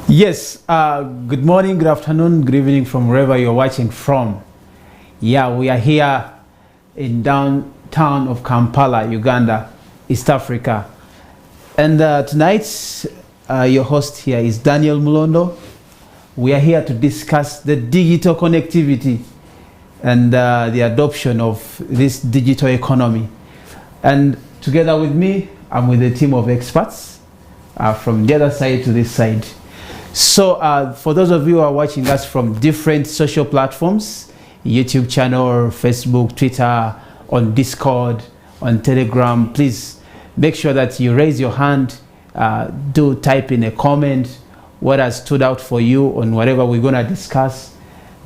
Yes, good morning, good afternoon, good evening from wherever you're watching from. Yeah, we are here in downtown of Kampala, Uganda, East Africa. And tonight, your host here is Daniel Mulondo. We are here to discuss the digital connectivity and the adoption of this digital economy. And together with me, I'm with a team of experts from the other side to this side. So for those of you who are watching us from different social platforms, YouTube channel, Facebook, Twitter, on Discord, on Telegram, please make sure that you raise your hand, do type in a comment what has stood out for you on whatever we're going to discuss.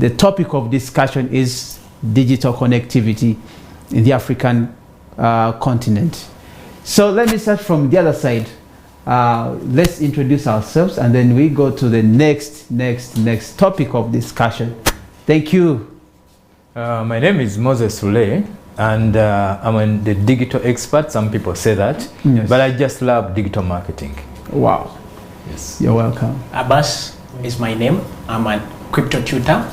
The topic of discussion is digital connectivity in the African continent. So let me start from the other side. Let's introduce ourselves and then we go to the next topic of discussion. Thank you. My name is Moses Sule and I'm the digital expert. Some people say that, yes. But I just love digital marketing. Wow. Yes. You're welcome. Abbas is my name. I'm a crypto tutor,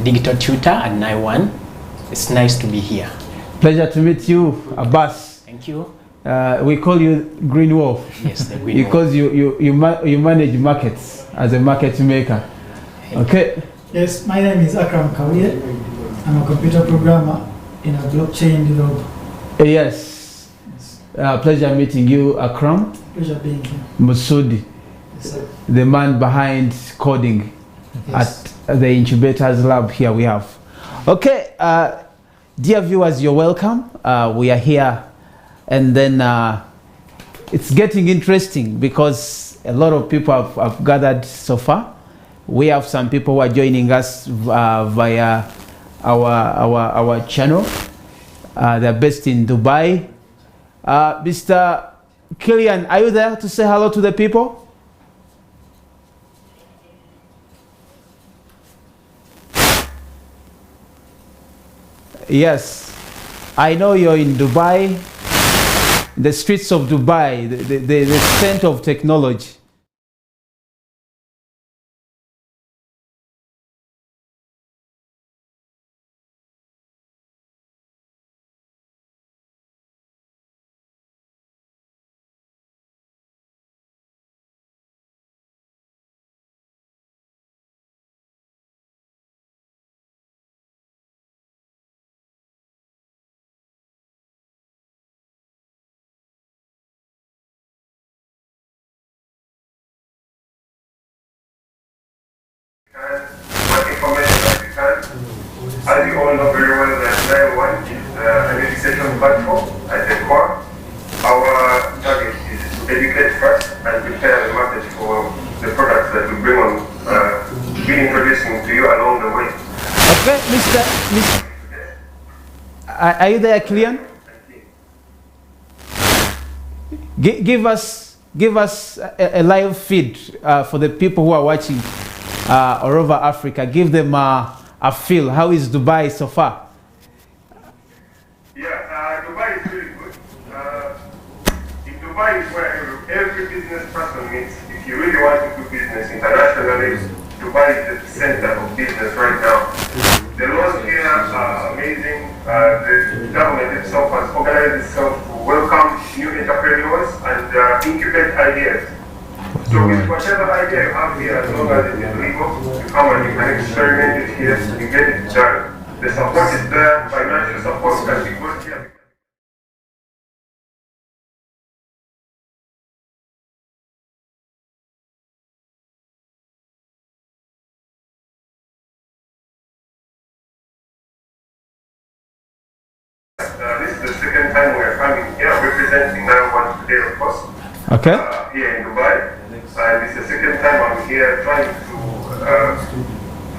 digital tutor at Naiwan. It's nice to be here. Pleasure to meet you, Abbas. Thank you. We call you Green Wolf. Yes, the Green Wolf. Because you manage markets as a market maker. Okay. Yes, my name is Akram Kawiye. I'm a computer programmer in a blockchain developer. Yes. Pleasure meeting you, Akram. Pleasure being here. Musudi, Yes, sir. the man behind coding, Yes. at the incubators lab here we have. Okay, dear viewers, you're welcome. We are here. And then it's getting interesting because a lot of people have gathered so far. We have some people who are joining us via our channel. They're based in Dubai. Mr. Killian, are you there to say hello to the people? Yes, I know you're in Dubai. The streets of Dubai, the center of technology. What information that you can. As you all know very well, that Naiwan is an education platform at the core. Our target is to educate first and prepare the market for the products that we bring on, be introducing to you along the way. Okay, Mr. Are you there, Killian? Give us a live feed for the people who are watching all over Africa. Give them a feel. How is Dubai so far? Yeah, Dubai is really good. In Dubai is where every business person meets. If you really want to do business internationally, Dubai is the center of business right now. The laws here are amazing. The government itself has organized itself to welcome new entrepreneurs and incubate ideas. So with whatever idea you have here, as long as it is legal, you come and you can experiment it here, you get it done. The support is there, financial support can be good here. This is the second time we are coming here, representing Naiwan today, of course. Okay. Here in Dubai. And it's the second time I'm here trying to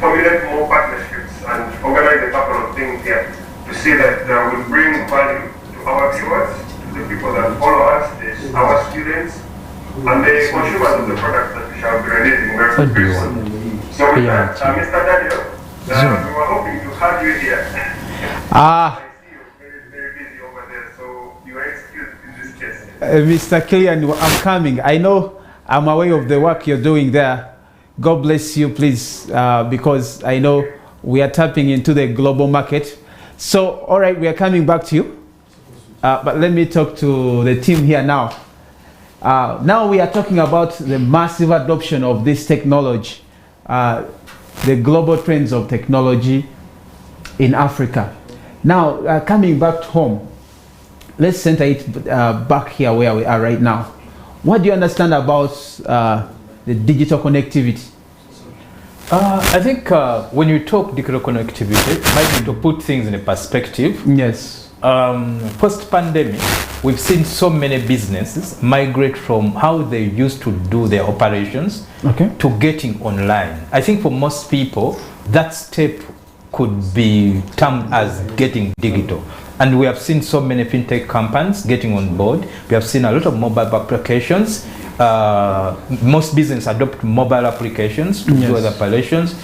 formulate more partnerships and organize a couple of things here to see that we bring value to our viewers, to the people that follow us, our students, and the consumers of the products that we shall be releasing very soon. So with that, Mr. Daniel, we were hoping to have you here. I see you're very busy over there, so you are excused in this case. Mr. Killian, I'm coming. I know I'm aware of the work you're doing there. God bless you, please, because I know we are tapping into the global market. So, all right, we are coming back to you. But let me talk to the team here now. Now we are talking about the massive adoption of this technology, the global trends of technology in Africa. Now, coming back to home, let's center it back here where we are right now. What do you understand about the digital connectivity? I think when you talk digital connectivity, might need to put things in a perspective. Yes. Post-pandemic, we've seen so many businesses migrate from how they used to do their operations to getting online. I think for most people, that step could be termed as getting digital. And we have seen so many fintech companies getting on board. We have seen a lot of mobile applications. Most businesses adopt mobile applications to do other operations.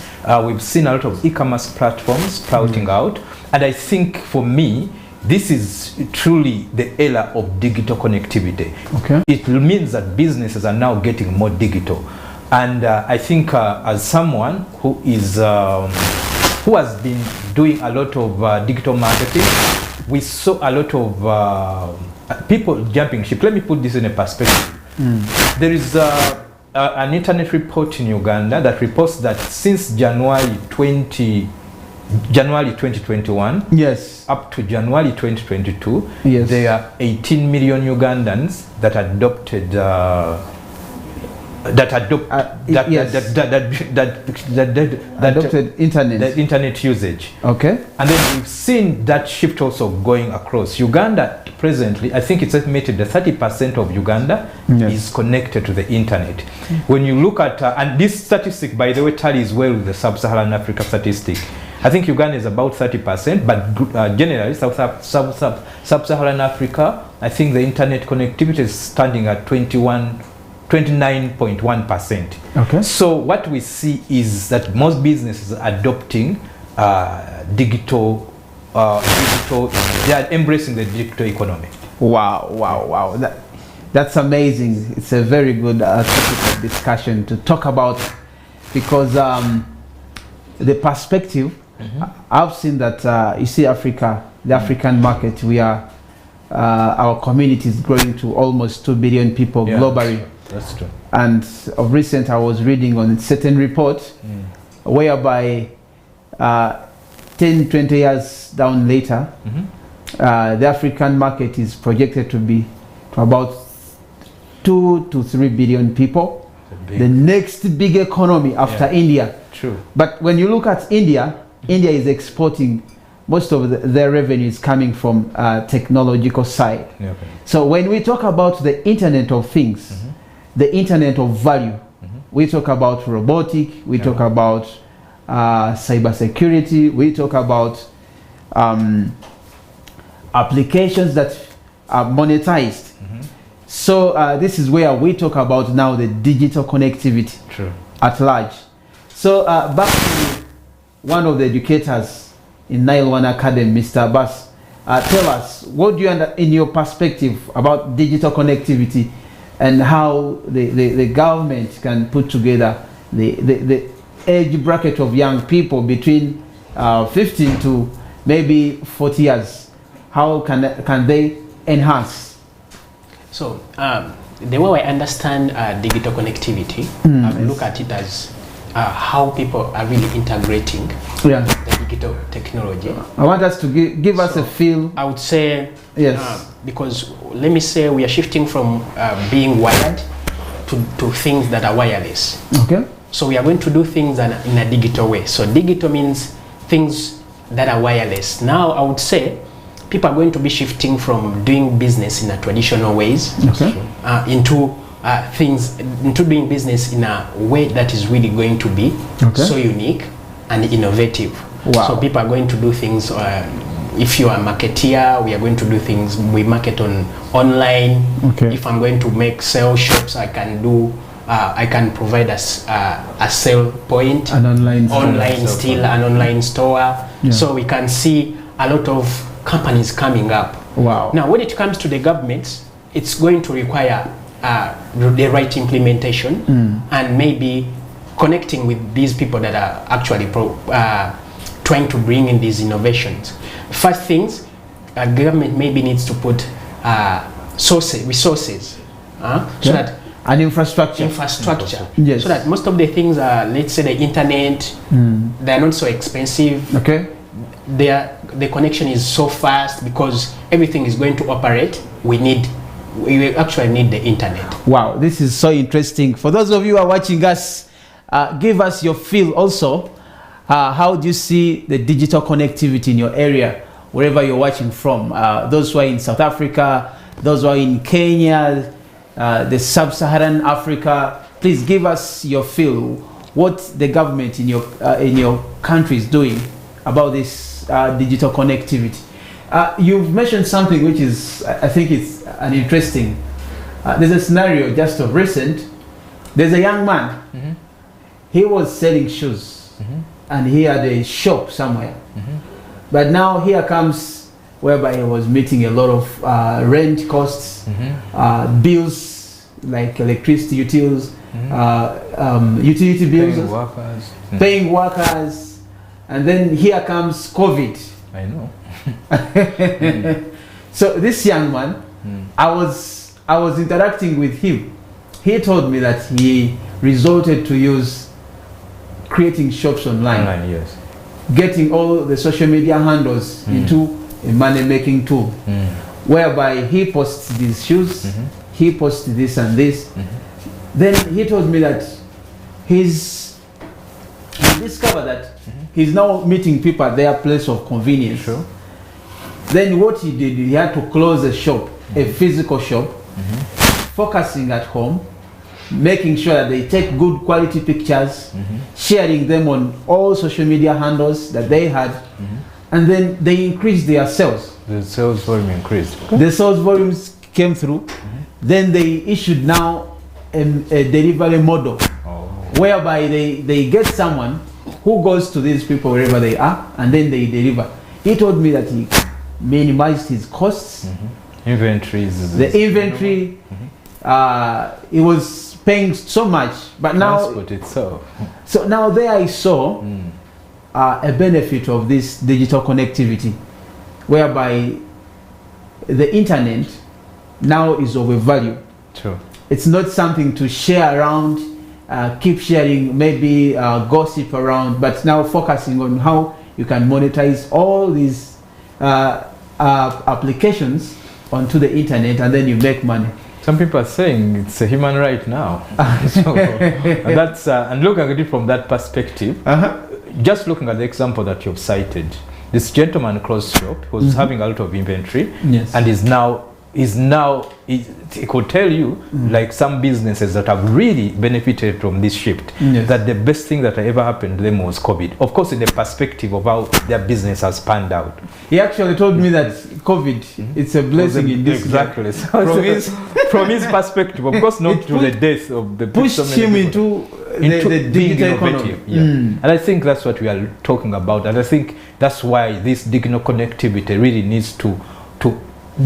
We've seen a lot of e-commerce platforms sprouting out. And I think for me, this is truly the era of digital connectivity. It means that businesses are now getting more digital. And I think as someone who is who has been doing a lot of digital marketing, we saw a lot of people jumping ship. Let me put this in a perspective. There is an internet report in Uganda that reports that since January 2021 up to January 2022, there are 18 million Ugandans that adopted adopted internet usage. And then we've seen that shift also going across Uganda. Presently, I think it's estimated that 30% of Uganda is connected to the internet. When you look at and this statistic, by the way, tallies well with the sub-Saharan Africa statistic. I think Uganda is about 30%, but generally sub-Saharan Africa, I think the internet connectivity is standing at 29.1%. So what we see is that most businesses are adopting digital, they are embracing the digital economy. Wow. That's amazing. It's a very good topic of discussion to talk about, because the perspective, I've seen that, you see Africa, the African market, we are, our community is growing to almost 2 billion people globally. That's true. And of recent, I was reading on a certain report whereby 10, 20 years down later, the African market is projected to be to about 2 to 3 billion people. The next big economy after India. True. But when you look at India, India is exporting, most of their revenue is coming from technological side. So when we talk about the Internet of Things, the Internet of Value, we talk about robotic, we talk about cybersecurity, we talk about applications that are monetized. So this is where we talk about now the digital connectivity at large. So back to one of the educators in Nile One Academy, Mr. Abbas, tell us, what do you, in your perspective, about digital connectivity and how the government can put together the age bracket of young people between 15 to maybe 40 years? How can they enhance? So the way I understand digital connectivity, I look at it as how people are really integrating the digital technology. I want us to give us a feel. I would say, because let me say we are shifting from being wired to things that are wireless. So we are going to do things in a digital way. So digital means things that are wireless. Now I would say people are going to be shifting from doing business in a traditional ways into doing business in a way that is really going to be so unique, and innovative. Wow. So people are going to do things. If you are a marketeer, we are going to do things. We market online. Okay. If I'm going to make sales shops, I can do. I can provide us a sale point. An online store. Yeah. So we can see a lot of companies coming up. Wow. Now, when it comes to the governments, it's going to require the right implementation and maybe connecting with these people that are actually trying to bring in these innovations. First things, government maybe needs to put resources so that an infrastructure. Yes. So that most of the things, let's say the internet, they are not so expensive. Okay. The connection is so fast because everything is going to operate. We actually need the internet. Wow, this is so interesting. For those of you who are watching us, give us your feel also. How do you see the digital connectivity in your area, wherever you're watching from? Those who are in South Africa, those who are in Kenya, the sub-Saharan Africa, please give us your feel. What the government in your country is doing about this digital connectivity. You've mentioned something which is, I think it's an interesting. There's a scenario just of recent. There's a young man. He was selling shoes, and he had a shop somewhere. But now here comes whereby he was meeting a lot of rent costs, bills like electricity, utilities, utility bills, paying workers, and then here comes COVID. I know. So this young man, I was interacting with him. He told me that he resorted to use creating shops online. Yes. Getting all the social media handles into a money-making tool, whereby he posts these shoes, he posts this and this. Then he told me that he discovered that he's now meeting people at their place of convenience. Sure. Then what he did, he had to close a shop, a physical shop, focusing at home, making sure that they take good quality pictures, sharing them on all social media handles that they had, and then they increased their sales. The sales volume increased. The sales volumes came through. Then they issued now a delivery model, whereby they get someone who goes to these people wherever they are, and then they deliver. He told me that he minimized his costs. Inventories. The inventory, he was paying so much, but now transport itself. So now there I saw a benefit of this digital connectivity, whereby the internet now is of a value. True. It's not something to share around, keep sharing, maybe gossip around, but now focusing on how you can monetize all these applications onto the internet, and then you make money. Some people are saying it's a human right now. So that's and looking at it from that perspective, just looking at the example that you've cited, this gentleman closed shop was having a lot of inventory, and he could tell you, like some businesses that have really benefited from this shift, that the best thing that ever happened to them was COVID. Of course, in the perspective of how their business has panned out. He actually told me that COVID, it's a blessing in this. Exactly. So from his perspective, of course, not to the death of the pushed him into the digital economy. And I think that's what we are talking about. And I think that's why this digital connectivity really needs to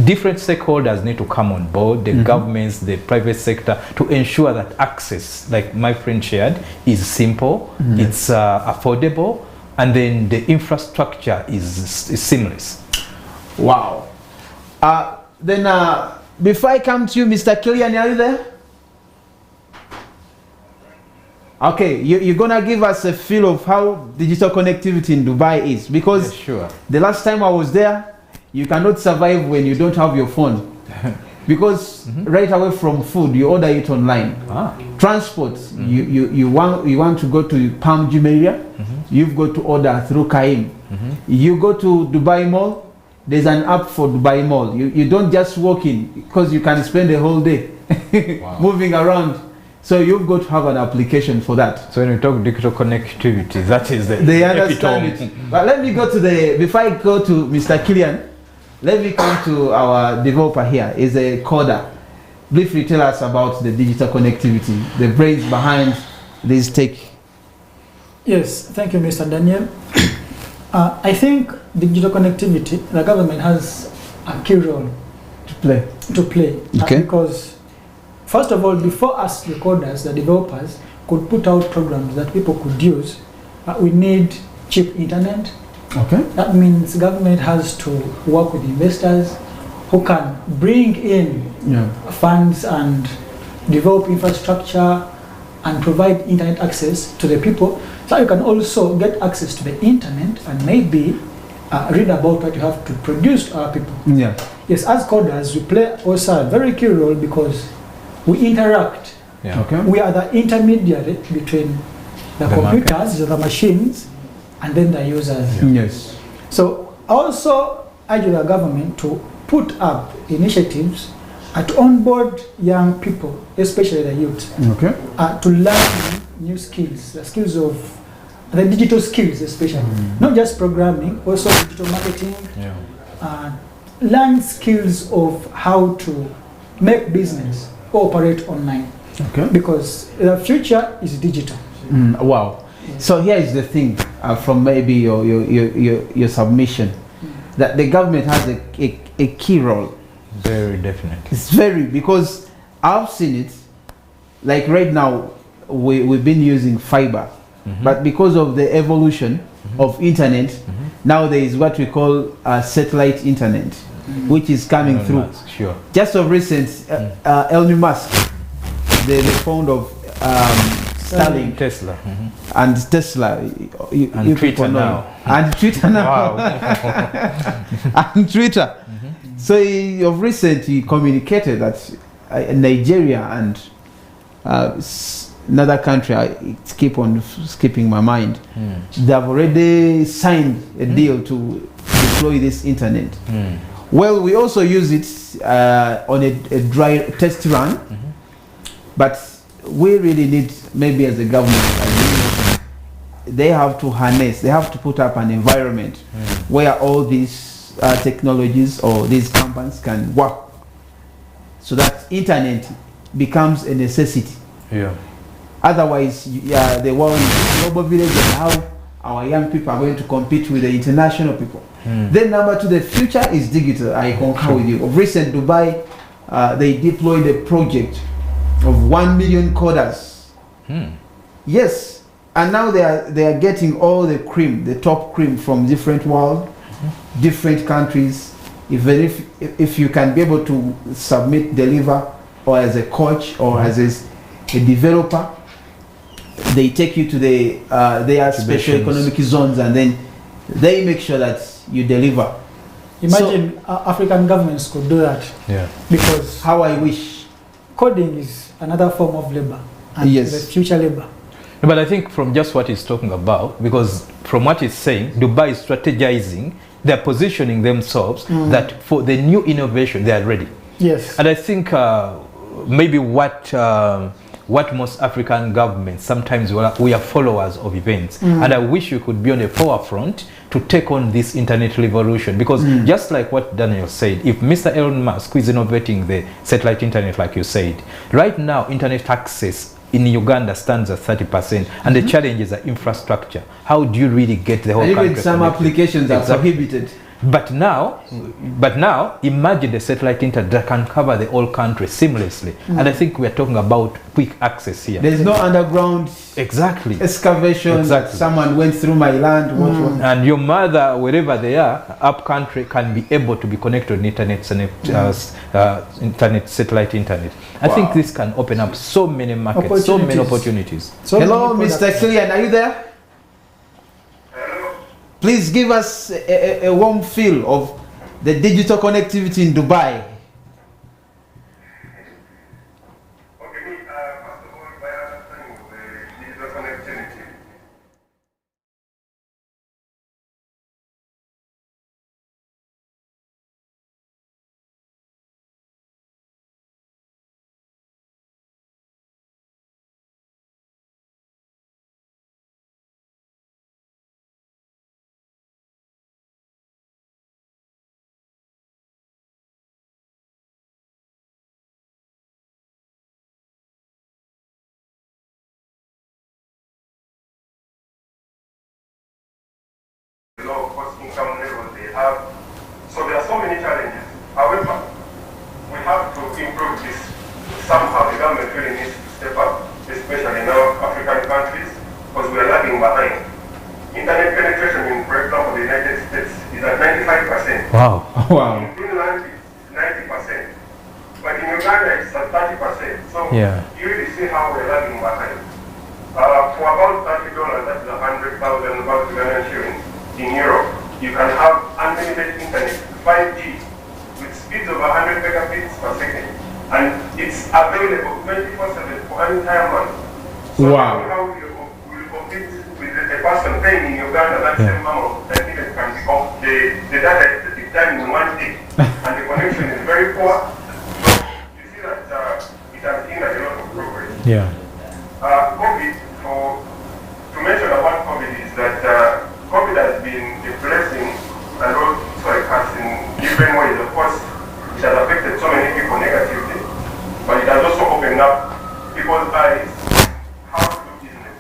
different stakeholders need to come on board, the governments, the private sector, to ensure that access, like my friend shared, is simple, it's affordable, and then the infrastructure is seamless. Wow. Then before I come to you, Mr. Killian, are you there? Okay, you're gonna give us a feel of how digital connectivity in Dubai is, because the last time I was there, you cannot survive when you don't have your phone, because right away from food you order it online. Transport, you want to go to Palm Jumeirah, you've got to order through Kaim. You go to Dubai Mall, there's an app for Dubai Mall. You don't just walk in, because you can spend the whole day moving around So you've got to have an application for that. So when we talk digital connectivity, that is the They understand epitome. it. But let me go to before I go to Mr. Killian, let me come to our developer here. Is a coder. Briefly tell us about the digital connectivity, the brains behind this tech. Yes, thank you, Mr. Daniel. I think digital connectivity, the government has a key role to play. Okay. Because first of all, before us, the coders, the developers, could put out programs that people could use, we need cheap internet. Okay. That means government has to work with investors who can bring in funds and develop infrastructure and provide internet access to the people. So you can also get access to the internet and maybe read about what you have to produce to our people. Yeah. Yes, as coders, we play also a very key role because we interact. Yeah. Okay. We are the intermediary between the computers, the machines, and then the users. Yeah. Yes. So also urge the government to put up initiatives to onboard young people, especially the youth, Okay. to learn new skills, the skills of the digital skills especially, not just programming, also digital marketing, learn skills of how to make business, operate online. Okay. Because the future is digital. Wow. So here is the thing from maybe your submission, that the government has a key role. Very definitely. It's very, because I've seen it, like right now we've been using fiber, but because of the evolution of internet, now there is what we call satellite internet, which is coming through. Sure. Just of recent, Elon Musk, the founder of Starlink, Tesla. and Tesla, And Twitter now. And Twitter now. Wow. And Twitter. So of recent he communicated that Nigeria and another country, it's keep on skipping my mind, they have already signed a deal to deploy this internet. Well, we also use it on a dry test run, but we really need, maybe as a government, they have to harness, they have to put up an environment where all these technologies or these companies can work, so that internet becomes a necessity. Yeah. Otherwise, the world is a global village, and how our young people are going to compete with the international people. Then number two, the future is digital. I concur with you. Of recent, Dubai, they deployed a project of 1 million coders. Yes, and now they are getting all the cream, the top cream from different world, different countries. Even if you can be able to submit, deliver, or as a coach or as a developer, they take you to their special economic zones, and then they make sure that you deliver. Imagine African governments could do that. Yeah. Because how I wish. Coding is another form of labor, and Yes. the future labor. But I think from just what he's talking about, because from what he's saying, Dubai is strategizing, they're positioning themselves that for the new innovation, they are ready. Yes. And I think maybe what most African governments, sometimes we are followers of events. And I wish we could be on the forefront to take on this internet revolution. Because just like what Daniel said, if Mr. Elon Musk, who is innovating the satellite internet, like you said, right now internet access in Uganda stands at 30%, and the challenges are infrastructure. How do you really get the whole And country even some connected? applications are prohibited. But now, imagine the satellite internet that can cover the whole country seamlessly. And I think we are talking about quick access here. There's no underground excavation that someone went through my land. And your mother, wherever they are, up country, can be able to be connected to internet, satellite internet. I think this can open up so many markets, so many opportunities. Hello, Mr. Killian, are you there? Please give us a warm feel of the digital connectivity in Dubai. low cost income levels they have. So there are so many challenges. However, we have to improve this. Somehow the government really needs to step up, especially in our African countries, because we are lagging behind. Internet penetration in, for example, the United States is at 95%. Wow. Wow. In Finland, it's 90%. But in Uganda, it's at 30%. So you really see how we're lagging behind. For about $30, that's 100,000 about Ugandan shillings in Europe, you can have unlimited internet, 5G, with speeds of 100 megabits per second. And it's available 24/7 for an entire month. So wow. How will compete with a person paying in Uganda that same amount that even can be off. The data is done in 1 day, and the connection is very poor. So you see that it has hindered a lot of progress. Yeah. COVID, to mention about COVID is that COVID has been a blessing and also a curse in different ways. Of course, it has affected so many people negatively, but it has also opened up people's eyes how to do business.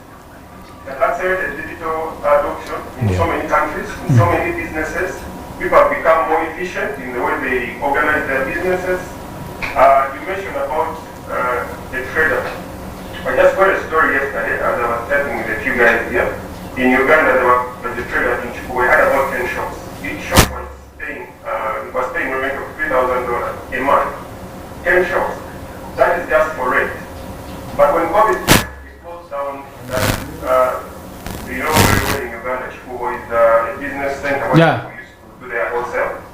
It has accelerated digital adoption in so many countries, in so many businesses. People have become more efficient in the way they organize their businesses. You mentioned about the trader. I just got a story yesterday as I was chatting with a few guys here. In Uganda, there was a trader in Chuku. We had about 10 shops. Each shop was paying a rent of $3,000 a month. 10 shops. That is just for rent. But when COVID it closed down, you know very well in Uganda, Chuku is a business center where people used to do their wholesale.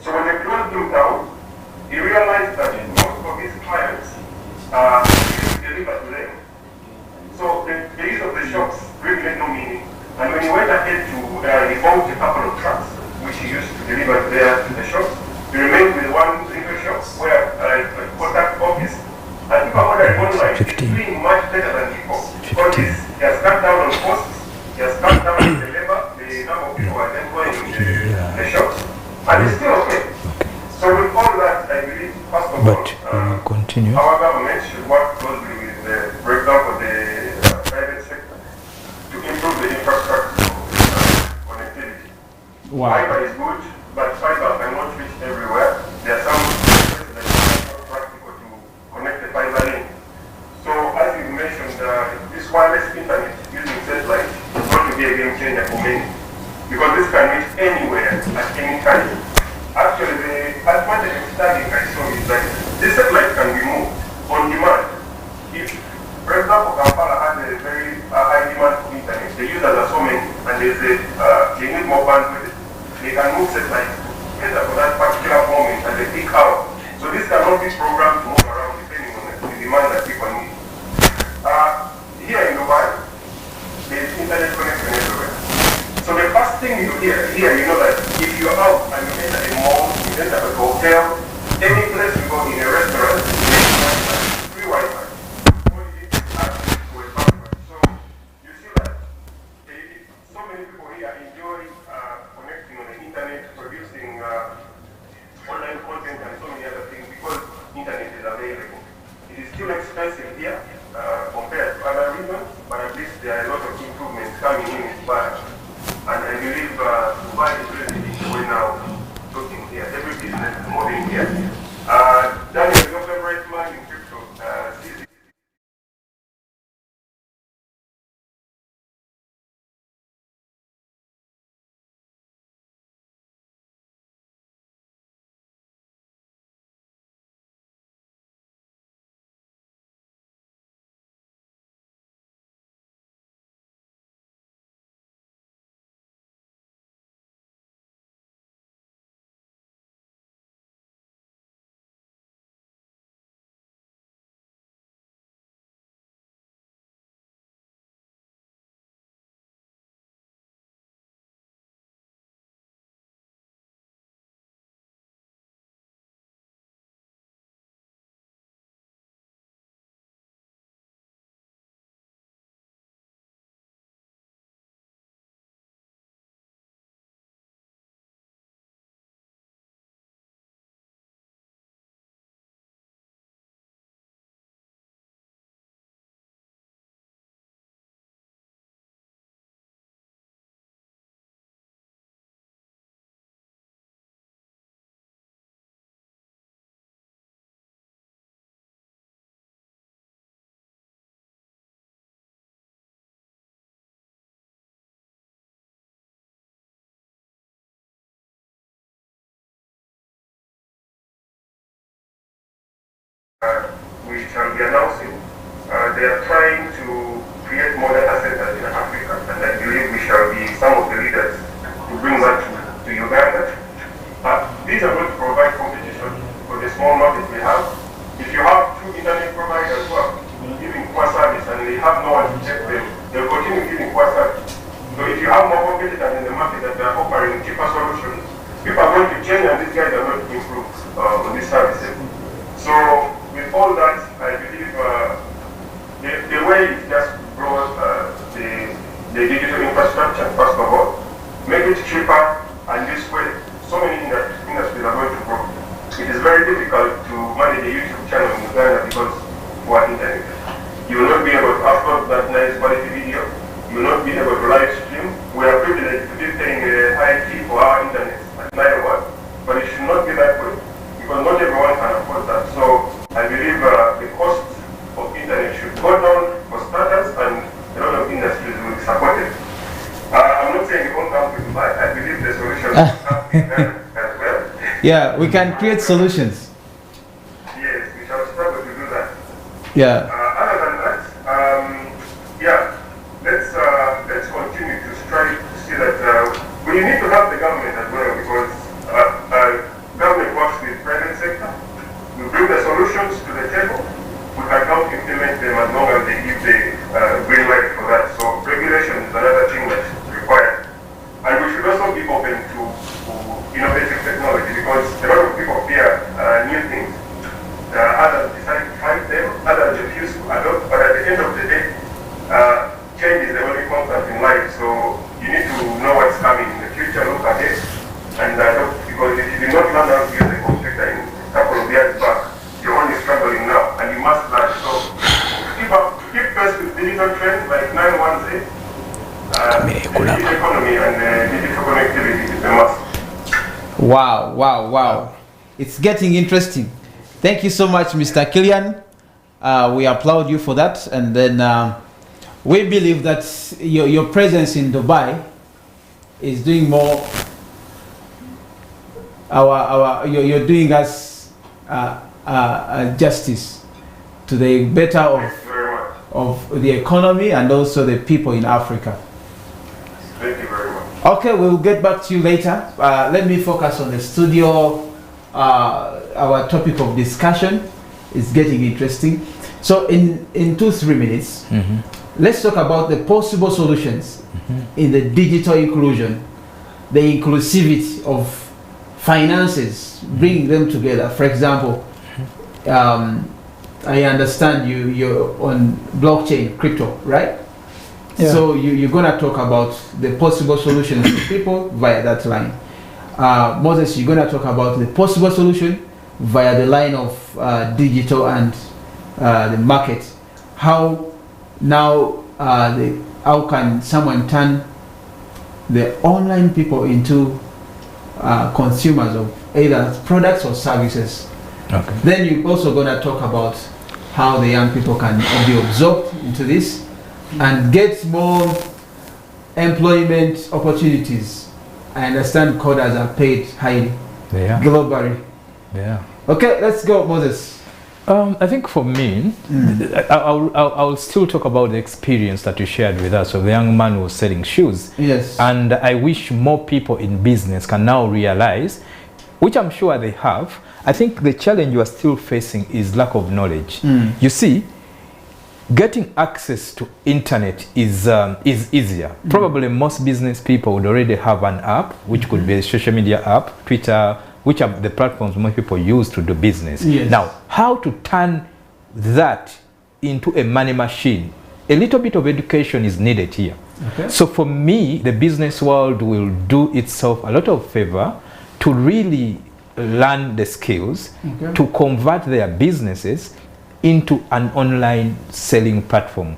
So when they closed them down, he realized that most of his clients deliver to them. So the use of the shops really had no meaning. And when he went ahead to, he bought a couple of trucks, which he used to deliver there to the shops. He remained with one single shop where a contact office. And people ordered online. He's doing much better than before. Because he has cut down on costs, he has cut down on the labor, the number of people are employing in the shops. And it's still okay. So with all that, I believe, first of all, our government should work closely with, for example, the private sector to improve the infrastructure connectivity. Fiber is good, but fiber cannot reach everywhere. There are some places that are not practical to connect the fiber link. So as you mentioned, this wireless internet using satellite is going to be a game changer for many, because this can reach anywhere at any time. Actually, the advantage of studying I saw is that this satellite can be moved on demand. If, for example, Kampala has a very high demand for internet, the users are so many, and they need more bandwidth, they can move satellites together for that particular moment and they peak hour. So this cannot be programmed to move around depending on the demand that people need. Here in Dubai, there is internet connection everywhere. So the first thing you hear here, you know that if you're out and you enter a mall, you enter a hotel, any place you go in a restaurant, there's free Wi-Fi. All you need is access to a password. So you see that so many people here enjoy connecting on the internet, producing online content and so many other things because internet is available. It is still expensive here compared to other regions, but at least there are a lot of improvements coming in. And I believe Dubai is really the way now, looking here. Every business is moving here. Daniel, your favorite man in crypto, we shall be announcing, they are trying to create more data centers in Africa, and I believe we shall be some of the leaders to bring that to Uganda. These are going to provide competition for the small market we have. If you have two internet providers who are giving poor service and they have no one to check them, they'll continue giving poor service. So if you have more competitors in the market that are offering cheaper solutions, people are going to change and these guys are going to improve on these services. So with all that, I believe the way is just grow the digital infrastructure, first of all, make it cheaper, and this way so many industries are going to grow. It is very difficult to manage a YouTube channel in Uganda because we are internet. You will not be able to upload that nice quality video. You will not be able to live stream. We are privileged to be paying a high fee for our internet at 901, but it should not be that way because not everyone can afford that. So I believe the cost of internet should go down for starters, and a lot of industries will be supported. I'm not saying it won't come to Dubai. I believe the solution will come to Uganda as well. Yeah, we can create solutions. Yes, we shall struggle to do that. Yeah. Other than that, let's continue to strive to see that we need to help the government as well, because government works with private sector. We bring the solutions to the table. We can help implement them as long as they give the green light for that. So regulation is another thing that's required. And we should also be open to innovative technology, because a lot of people fear new things. Others decide to fight them, others refuse to adopt, but at the end of the day, change is the only constant in life. So you need to know what's coming in the future, look ahead, and adopt, because if you did not learn how to use the computer in a couple of years back, you're only struggling now, and you must learn. So keep pace with digital trends like 910, the economy and digital connectivity is the must. Wow. It's getting interesting. Thank you so much, Mr. Killian. We applaud you for that. And then we believe that your presence in Dubai is doing more. You're doing us justice to the better of the economy and also the people in Africa. Thank you very much. Okay, we'll get back to you later. Let me focus on the studio. Our topic of discussion is getting interesting. So in 2-3 minutes, let's talk about the possible solutions in the digital inclusion, the inclusivity of finances, bringing them together. For example, I understand you're on blockchain, crypto, right? Yeah. So you're going to talk about the possible solutions to people via that line. Moses, you're going to talk about the possible solution via the line of digital and the market. How now, how can someone turn the online people into consumers of either products or services? Okay. Then you're also going to talk about how the young people can be absorbed into this and get more employment opportunities. I understand coders are paid highly globally. Yeah. Okay, let's go, Moses. I think for me, I'll still talk about the experience that you shared with us of the young man who was selling shoes. Yes. And I wish more people in business can now realize, which I'm sure they have. I think the challenge you are still facing is lack of knowledge. You see, getting access to internet is easier. Probably most business people would already have an app, which could be a social media app, Twitter, which are the platforms most people use to do business. Yes. Now, how to turn that into a money machine? A little bit of education is needed here. Okay. So for me, the business world will do itself a lot of favor to really learn the skills to convert their businesses into an online selling platform.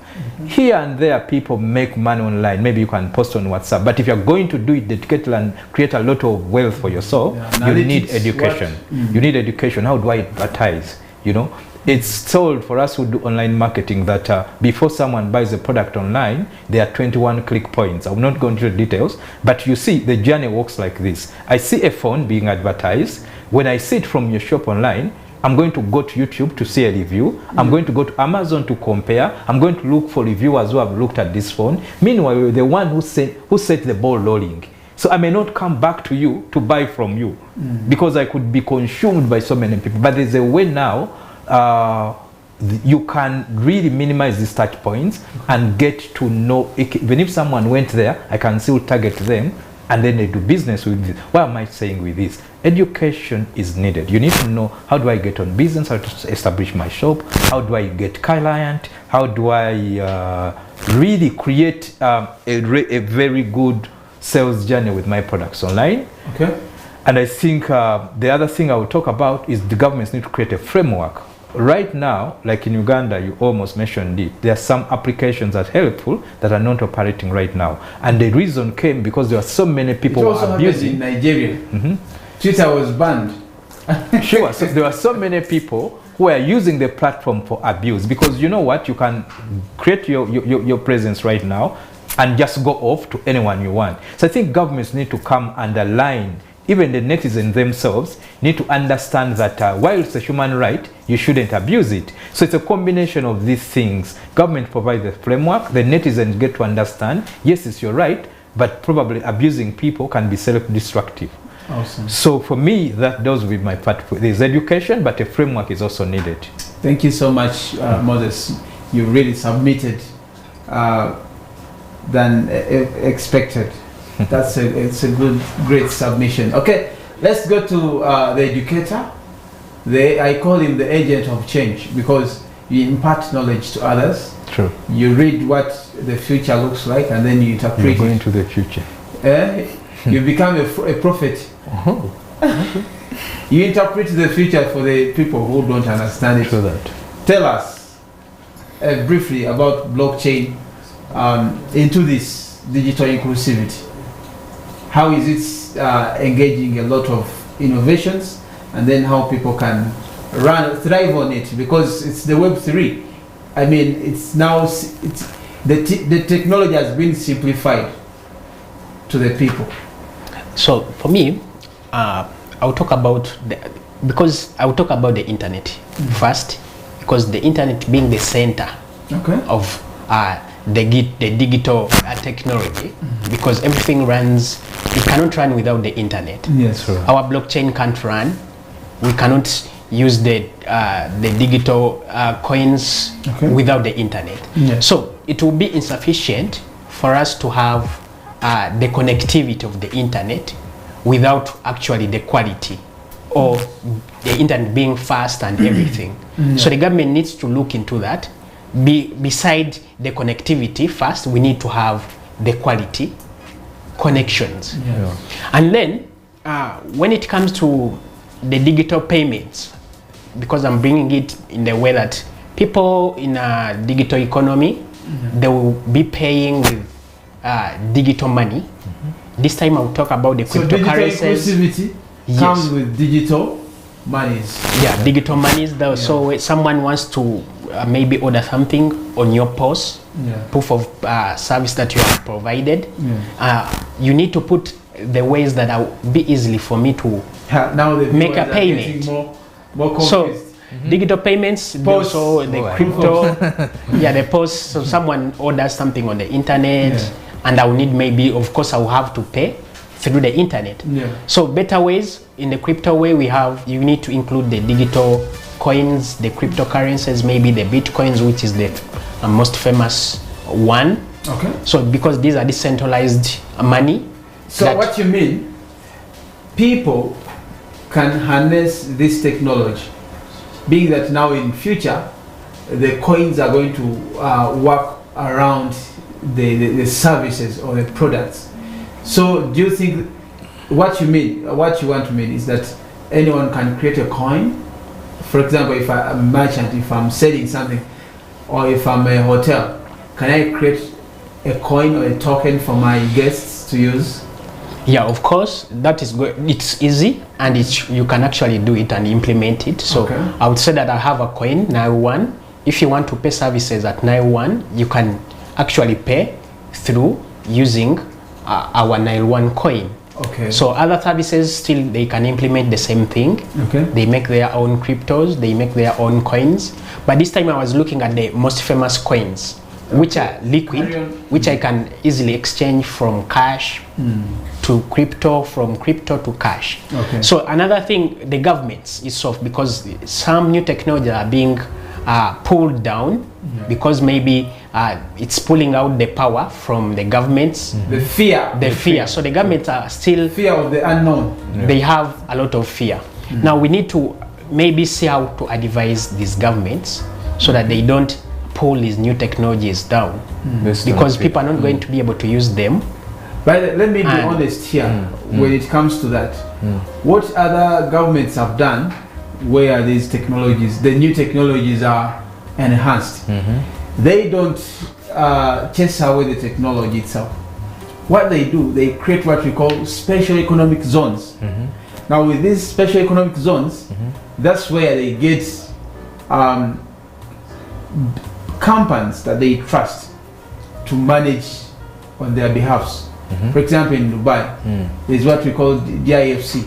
Here and there, people make money online. Maybe you can post on WhatsApp. But if you're going to do it dedicated and create a lot of wealth for yourself, you need education. You need education. How do I advertise? You know, it's sold for us who do online marketing that before someone buys a product online, there are 21 click points. I will not go into the details, but you see the journey works like this. I see a phone being advertised. When I see it from your shop online, I'm going to go to YouTube to see a review. I'm going to go to Amazon to compare. I'm going to look for reviewers who have looked at this phone. Meanwhile, you're the one who set the ball rolling. So I may not come back to you to buy from you because I could be consumed by so many people. But there's a way now you can really minimize these touch points and get to know, even if someone went there, I can still target them and then they do business with this. What am I saying with this? Education is needed. You need to know, how do I get on business, how to establish my shop, how do I get client, how do I really create a very good sales journey with my products online. Okay. And I think the other thing I will talk about is the governments need to create a framework. Right now, like in Uganda, you almost mentioned it, there are some applications that are helpful that are not operating right now. And the reason came because there are so many people who are abusing. In Nigeria, Twitter was banned. Sure, so there are so many people who are using the platform for abuse, because you know what, you can create your presence right now and just go off to anyone you want. So I think governments need to come and align. Even the netizens themselves need to understand that while it's a human right, you shouldn't abuse it. So it's a combination of these things. Government provides the framework, the netizens get to understand, yes, it's your right, but probably abusing people can be self-destructive. Awesome. So for me, those will be my part. There's education, but a framework is also needed. Thank you so much, Moses. You really submitted than expected. It's a great submission. Okay, let's go to the educator. I call him the agent of change because you impart knowledge to others. True. You read what the future looks like and then you interpret it. You go into the future. You become a prophet. You interpret the future for the people who don't understand it. True that. Tell us briefly about blockchain into this digital inclusivity. How is it engaging a lot of innovations, and then how people can thrive on it, because it's the Web3. I mean, it's now the technology has been simplified to the people. So for me, I'll talk about the internet first, because the internet being the center of the digital technology, because everything runs, it cannot run without the internet. Yes, sir. Our blockchain can't run. We cannot use the digital coins without the internet. Yes. So it will be insufficient for us to have the connectivity of the internet without actually the quality or the internet being fast and everything. So the government needs to look into that. Beside the connectivity, first we need to have the quality connections. And then when it comes to the digital payments, because I'm bringing it in the way that people in a digital economy, they will be paying with digital money. This time I'll talk about the cryptocurrencies. So digital inclusivity comes with digital monies. Yeah, digital monies. So someone wants to maybe order something on your POS, proof of service that you have provided. You need to put the ways that will be easily for me to make a payment. More so digital payments, also the crypto, the POS. So someone orders something on the internet, and I will need, maybe, of course, I will have to pay through the internet. So better ways, in the crypto way, you need to include the digital coins, the cryptocurrencies, maybe the bitcoins, which is the most famous one. So because these are decentralized money. So what you mean, people can harness this technology, being that now in future the coins are going to work around the services or the products. So do you think what you want to mean is that anyone can create a coin? For example, if I'm a merchant, if I'm selling something, or if I'm a hotel, can I create a coin or a token for my guests to use? Yeah, of course, that is good. It's easy, and you can actually do it and implement it. So I would say that I have a coin, Nile One. If you want to pay services at Nile One, you can actually pay through using our Nile One coin. Okay. So other services still they can implement the same thing. Okay. They make their own cryptos, they make their own coins. But this time I was looking at the most famous coins, which are liquid, which I can easily exchange from cash to crypto, from crypto to cash. Okay. So another thing, the governments is soft because some new technology are being pulled down because maybe it's pulling out the power from the governments. The fear. So the governments are still fear of the unknown. They have a lot of fear. Now we need to maybe see how to advise these governments so that they don't pull these new technologies down because people are not going to be able to use them. But let me be honest here when it comes to that. What other governments have done where these technologies, the new technologies are enhanced, they don't chase away the technology itself. What they do, they create what we call special economic zones. Now with these special economic zones, that's where they get companies that they trust to manage on their behalfs. For example, in Dubai, there's what we call DIFC.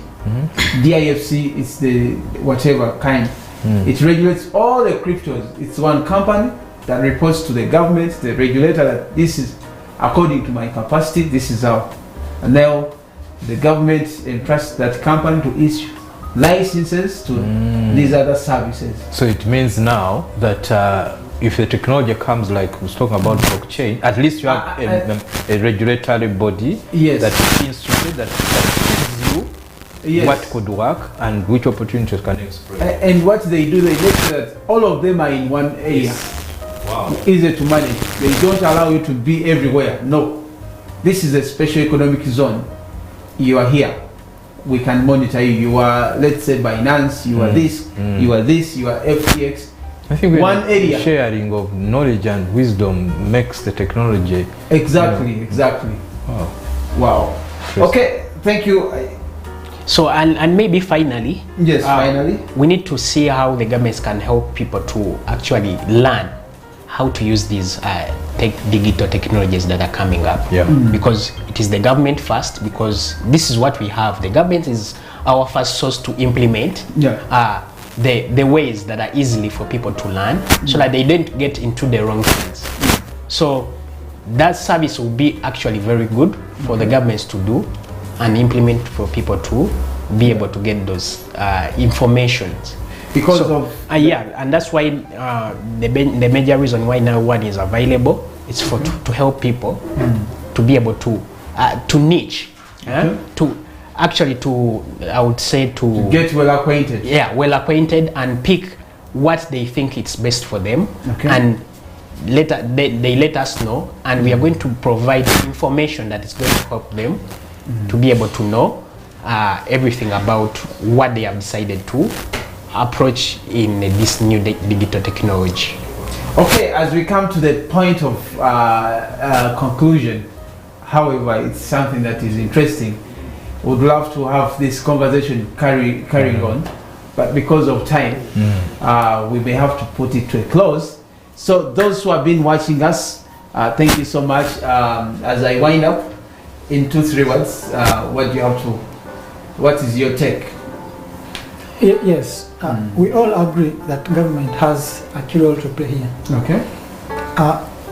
DIFC is the whatever kind. It regulates all the cryptos. It's one company that reports to the government, the regulator, that this is according to my capacity, this is how. And now the government entrusts that company to issue licenses to these other services. So it means now that if the technology comes, like we was talking about blockchain, at least you have a regulatory body that is instituted that tells you what could work and which opportunities can exploit. And what they do, they make sure that all of them are in one area. Wow. Easy to manage. They don't allow you to be everywhere. No. This is a special economic zone. You are here. We can monitor you. You are, let's say, Binance. You are this. You are this. You are FTX. I think one area. Sharing of knowledge and wisdom makes the technology. Exactly. Exactly. Wow. Okay. Thank you. So and maybe finally. Yes. Finally. We need to see how the governments can help people to actually learn how to use these digital technologies that are coming up. Because it is the government first, because this is what we have. The government is our first source to implement the ways that are easily for people to learn so that they don't get into the wrong things. So that service will be actually very good for the governments to do and implement for people to be able to get those informations. Because of and that's why the major reason why now one is available is for to help people to be able to niche, to actually I would say to get well acquainted. Well acquainted and pick what they think it's best for them, and later they let us know, and we are going to provide information that is going to help them to be able to know everything about what they have decided to approach in this new digital technology. Okay, as we come to the point of conclusion, however, it's something that is interesting. Would love to have this conversation carrying on, but because of time, we may have to put it to a close. So those who have been watching us, thank you so much. As I wind up, in 2-3 words, what is your take? Yes, we all agree that government has a key role to play here. Okay.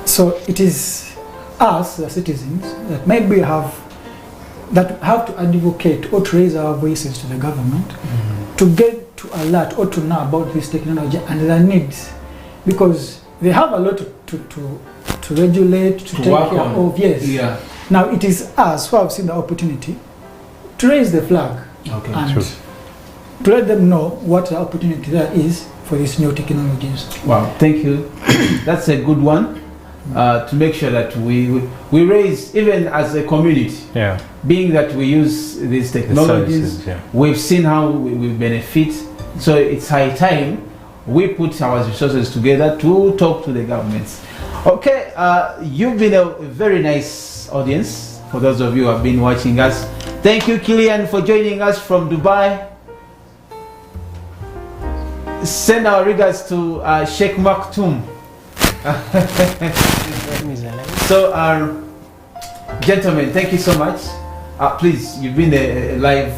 So it is us, the citizens, that maybe have to advocate or to raise our voices to the government to get to alert or to know about this technology and their needs, because they have a lot to regulate, to take care of. Yes. Now it is us who have seen the opportunity to raise the flag and to let them know what the opportunity there is for these new technologies. Wow, thank you. That's a good one. To make sure that we raise, even as a community, being that we use these technologies, we've seen how we benefit. So it's high time we put our resources together to talk to the governments. Okay, you've been a very nice audience. For those of you who have been watching us, thank you, Kilian, for joining us from Dubai. Send our regards to Sheikh Maktoum. So, gentlemen, thank you so much. please, you've been a live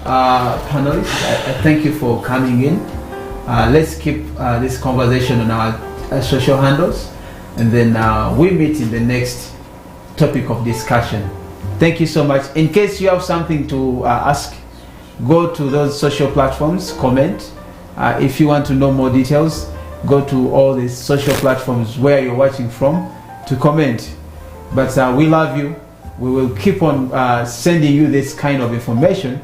panelist. I thank you for coming in. Let's keep this conversation on our social handles, and then we meet in the next topic of discussion. Thank you so much. In case you have something to ask, go to those social platforms, comment. If you want to know more details, go to all these social platforms where you're watching from to comment. But we love you. We will keep on sending you this kind of information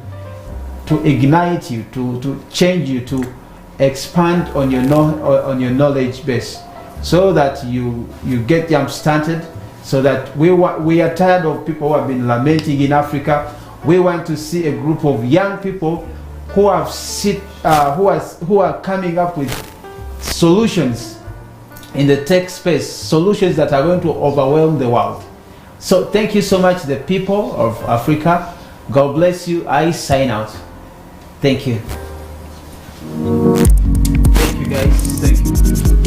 to ignite you, to change you, to expand on your knowledge base, so that you get jump started. So that we are tired of people who have been lamenting in Africa. We want to see a group of young people who are coming up with solutions in the tech space, solutions that are going to overwhelm the world. So thank you so much, the people of Africa. God bless you. I sign out. Thank you. Thank you, guys. Thank you.